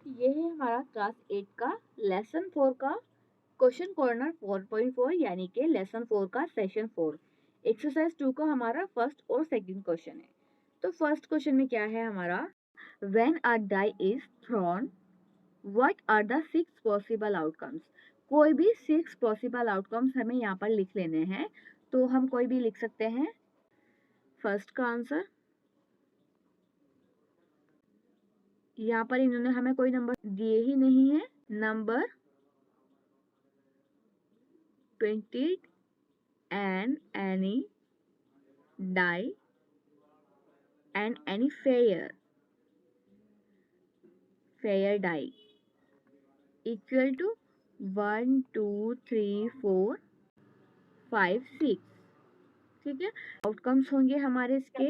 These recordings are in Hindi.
ये है हमारा क्लास 8 का लेसन 4 का क्वेश्चन कॉर्नर 4.4 यानी कि लेसन 4 का सेशन 4 एक्सरसाइज 2 का हमारा फर्स्ट और सेकंड क्वेश्चन है। तो फर्स्ट क्वेश्चन में क्या है हमारा, when a die is thrown what are the 6 possible outcomes. कोई भी 6 पॉसिबल आउटकम्स हमें यहाँ पर लिख लेने हैं, तो हम कोई भी लिख सकते हैं। फर्स्ट का आंसर, यहाँ पर इन्होंने हमें कोई नंबर दिए ही नहीं है, number 20 and any die and any fair die equal to 1 2 3 4 5 6। ठीक है, आउटकम्स होंगे हमारे इसके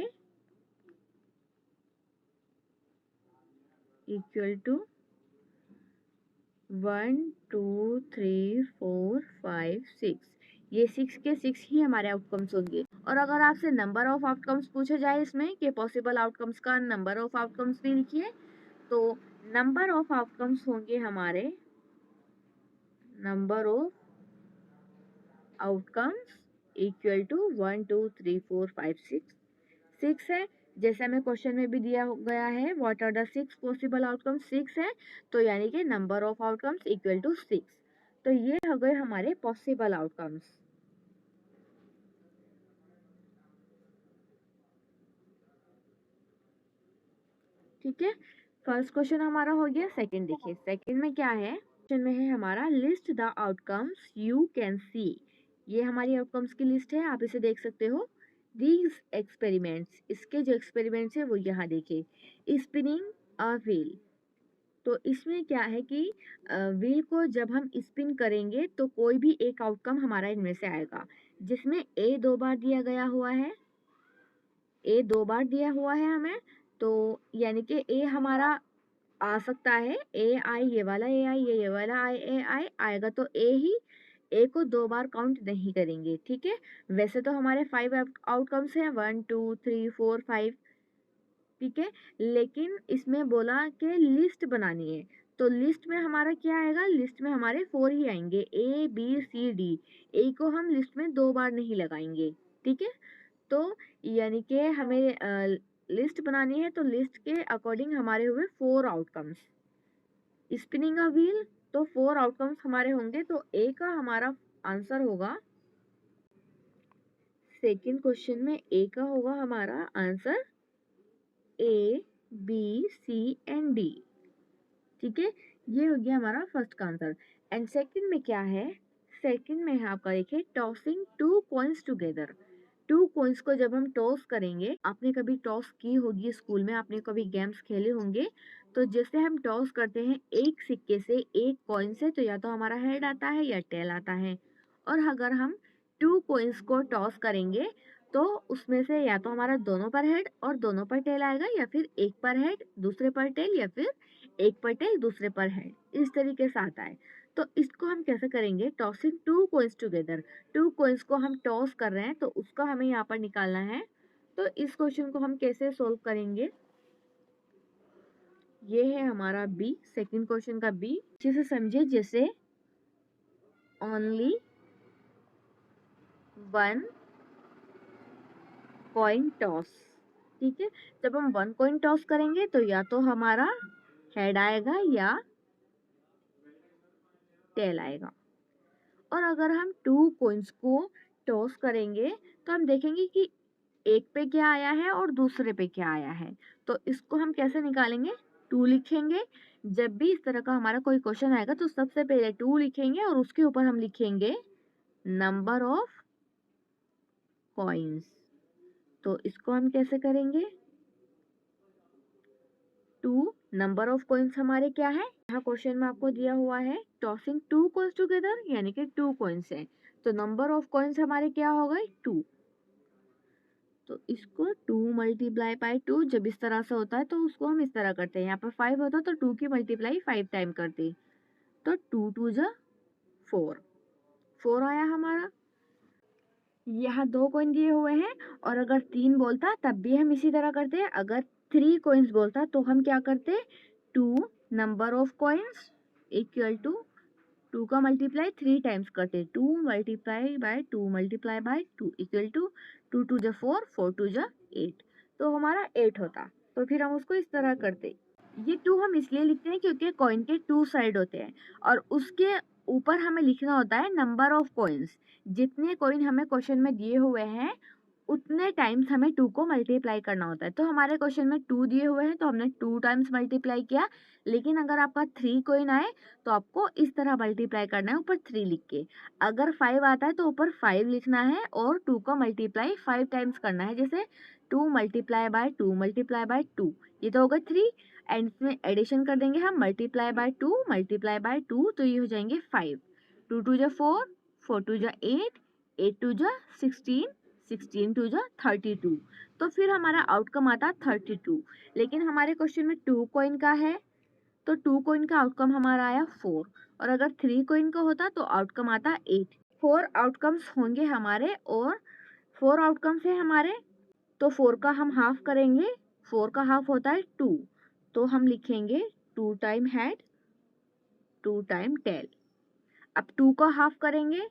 इक्वल टू 1 2 3 4 5 6। ये 6 के 6 ही हमारे आउटकम्स होंगे। और अगर आपसे नंबर ऑफ आउटकम्स पूछे जाए इसमें कि पॉसिबल आउटकम्स का नंबर ऑफ आउटकम्स भी लिखिए, तो नंबर ऑफ आउटकम्स होंगे हमारे, number of outcomes equal to 1 2 3 4 5 6। 6 है, जैसे हमें क्वेश्चन में भी दिया गया है what are the 6 possible outcomes, 6 है, तो यानी कि number of outcomes equal to 6। तो ये हो गए हमारे पॉसिबल आउटकम्स। ठीक है, फर्स्ट क्वेश्चन हमारा हो गया। सेकंड देखिए, सेकंड में क्या है, क्वेश्चन में है हमारा list the outcomes you can see. ये हमारी आउटकम्स की लिस्ट है, आप इसे देख सकते हो। दीज एक्सपेरिमेंट्स, इसके जो एक्सपेरिमेंट्स है वो यहाँ देखिए। स्पिनिंग अ व्हील, तो इसमें क्या है कि व्हील को जब हम स्पिन करेंगे तो कोई भी एक आउटकम हमारा इनमें से आएगा, जिसमें ए 2 बार दिया गया हुआ है, ए 2 बार दिया हुआ है हमें, तो यानी कि ए हमारा आ सकता है, ए आई ये वाला ए आई, ये वाला आई ए आई आएगा, तो ए ही, ए को 2 बार काउंट नहीं करेंगे। ठीक है, वैसे तो हमारे 5 आउटकम्स हैं, 1 2 3 4 5। ठीक है, लेकिन इसमें बोला कि लिस्ट बनानी है, तो लिस्ट में हमारा क्या आएगा, लिस्ट में हमारे 4 ही आएंगे, ए बी सी डी। ए को हम लिस्ट में 2 बार नहीं लगाएंगे। ठीक है, तो यानी कि हमें लिस्ट बनानी है, तो लिस्ट के अकॉर्डिंग हमारे हुए 4 आउटकम्स। स्पिनिंग अ व्हील, तो 4 आउटकम्स हमारे होंगे, तो ए का हमारा आंसर होगा, सेकंड क्वेश्चन में ए का होगा हमारा answer A B C and D. ठीक है, ये हो गया हमारा फर्स्ट का आंसर। एंड सेकंड में क्या है, सेकंड में है आपका देखिए टॉसिंग 2 कॉइन्स टुगेदर। 2 कॉइन्स को जब हम टॉस करेंगे, आपने कभी टॉस की होगी स्कूल में, आपने कभी गेम्स खेले होंगे, तो जैसे हम टॉस करते हैं एक सिक्के से, एक कॉइन से, तो या तो हमारा हेड आता है या टेल आता है। और अगर हम 2 कॉइन्स को टॉस करेंगे, तो उसमें से या तो हमारा दोनों पर हेड और दोनों पर टेल आएगा, या फिर एक पर हेड दूसरे पर टेल, या फिर एक पर टेल दूसरे पर हेड, इस तरीके से आता है। तो इसको हम कैसे करेंगे, टॉसिंग 2 कॉइन्स टुगेदर। 2 कॉइन्स को हम टॉस कर रहे हैं, तो उसका हमें यहाँ पर निकालना है। तो इस क्वेश्चन को हम कैसे सोल्व करेंगे, ये है हमारा बी, सेकंड क्वेश्चन का बी। अच्छे से समझे, जैसे ओनली 1 कॉइन टॉस। ठीक है, जब हम 1 कॉइन टॉस करेंगे, तो या तो हमारा हेड आएगा या टेल आएगा। और अगर हम 2 कॉइन्स को टॉस करेंगे, तो हम देखेंगे कि एक पे क्या आया है और दूसरे पे क्या आया है। तो इसको हम कैसे निकालेंगे, 2 लिखेंगे। जब भी इस तरह का हमारा कोई क्वेश्चन आएगा, तो सबसे पहले 2 लिखेंगे और उसके ऊपर हम लिखेंगे नंबर ऑफ कॉइन्स। तो इसको हम कैसे करेंगे, 2 नंबर ऑफ कॉइन्स हमारे क्या है, यहाँ क्वेश्चन में आपको दिया हुआ है टॉसिंग 2 कॉइन्स टुगेदर, यानी कि 2 कॉइन्स है, तो नंबर ऑफ कॉइन्स हमारे क्या हो गए, 2। तो इसको 2 मल्टीप्लाई बाई 2 जब इस तरह से होता है, तो उसको हम इस तरह करते हैं, यहाँ पर 5 होता तो 2 की मल्टीप्लाई 5 टाइम करते, तो 2 2 जा 4, 4 आया हमारा। यहाँ 2 कॉइन दिए हुए हैं, और अगर 3 बोलता तब भी हम इसी तरह करते हैं। अगर 3 कॉइन्स बोलता तो हम क्या करते, 2 number of coins equal to 2 का मल्टीप्लाई 3 टाइम्स करते, 2 multiply by 2 multiply by 2 equal to 2 2 जा 4, 4 2 जा 8, तो हमारा 8 होता। तो फिर हम उसको इस तरह करते। ये 2 हम इसलिए लिखते हैं क्योंकि कॉइन के 2 साइड होते हैं और उसके ऊपर हमें लिखना होता है नंबर ऑफ कॉइन्स। जितने कॉइन हमें क्वेश्चन में दिए हुए हैं उतने टाइम्स हमें 2 को मल्टीप्लाई करना होता है। तो हमारे क्वेश्चन में 2 दिए हुए हैं तो हमने 2 टाइम्स मल्टीप्लाई किया, लेकिन अगर आपका 3 कॉइन आए तो आपको इस तरह मल्टीप्लाई करना है, ऊपर 3 लिख के। अगर 5 आता है तो ऊपर 5 लिखना है और 2 का मल्टीप्लाई 5 टाइम्स करना है, जैसे 2 मल्टीप्लाई बाय 2 मल्टीप्लाई बाय 2, ये तो होगा 3, एंड इसमें एडिशन कर देंगे हम मल्टीप्लाई बाय 2 मल्टीप्लाई बाय 2, तो ये हो जाएंगे 5, 2 2 जा 4, 4 2 जा 8, 8 2 जा 16, 16 2 जा 32, तो फिर हमारा आउटकम आता 32। लेकिन हमारे क्वेश्चन में 2 कॉइन का है तो 2 कॉइन का आउटकम हमारा आया 4, और अगर 3 कॉइन का होता तो आउटकम आता 8। 4 आउटकम्स होंगे हमारे, और 4 आउटकम्स है हमारे, तो 4 का हम हाफ करेंगे, 4 का हाफ होता है 2, तो हम लिखेंगे 2 टाइम हेड 2 टाइम टेल। अब 2 का हाफ करेंगे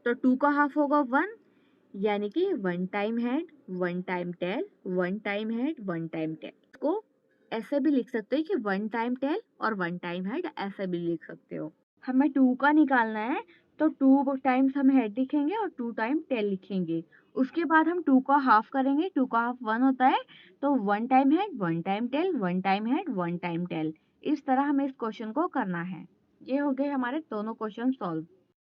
तो 2 का हाफ होगा 1, यानी कि 1 time head 1 time tail 1 time head 1 time tail. इसको ऐसे भी लिख सकते हो कि 1 टाइम टेल और 1 टाइम हेड, ऐसे भी लिख सकते हो। हमें 2 का निकालना है तो 2 टाइम्स हम हेड लिखेंगे और 2 टाइम टेल लिखेंगे। उसके बाद हम 2 का हाफ करेंगे, 2 का हाफ 1 होता है, तो 1 time head 1 time tail 1 time head 1 time tail. इस तरह हमें इस क्वेश्चन को करना है। ये हो गए हमारे दोनों क्वेश्चन सॉल्व।